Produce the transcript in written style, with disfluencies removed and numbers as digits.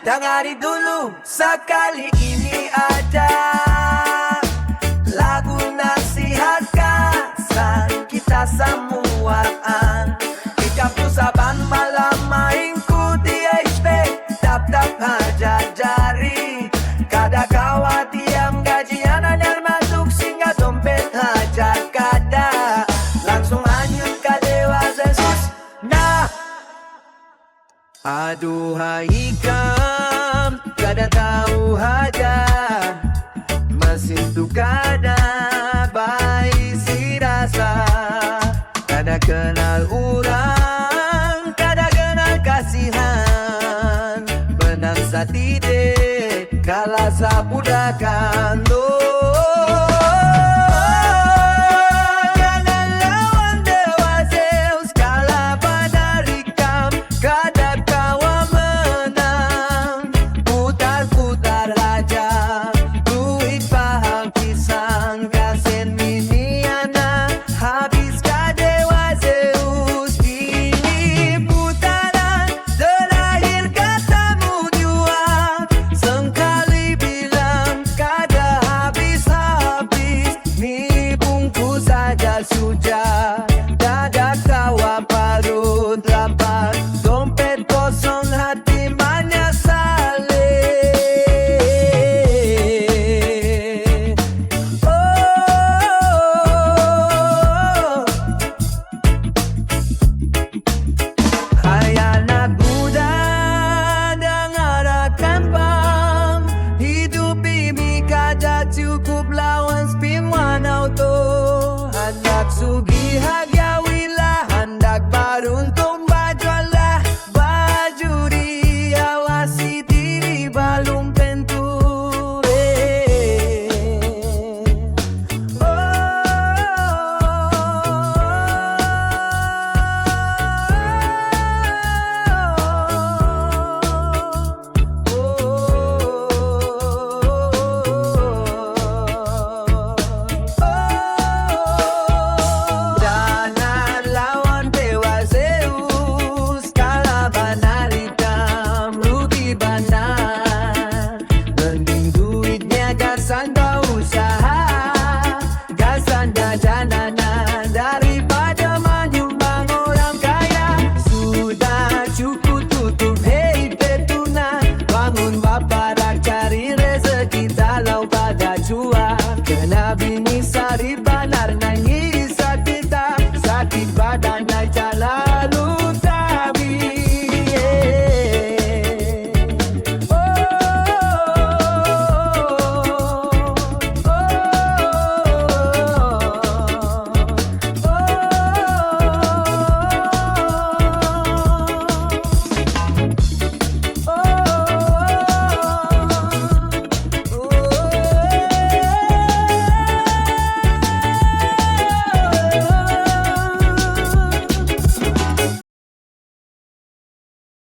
Dengari dulu sekali ini aja lagu nasihat kasan kita semuaan. 30 saban malam main ku THP tap-tap aja jari. Kada kawat yang gajian anyar masuk singa dompet aja kada. Langsung lanjut ke Dewa Yesus. Nah, aduhai kam, kada tahu aja mesin tu kada baik si rasa. Kada kenal orang, kada kenal kasihan. Benang satide kala sapudakan do.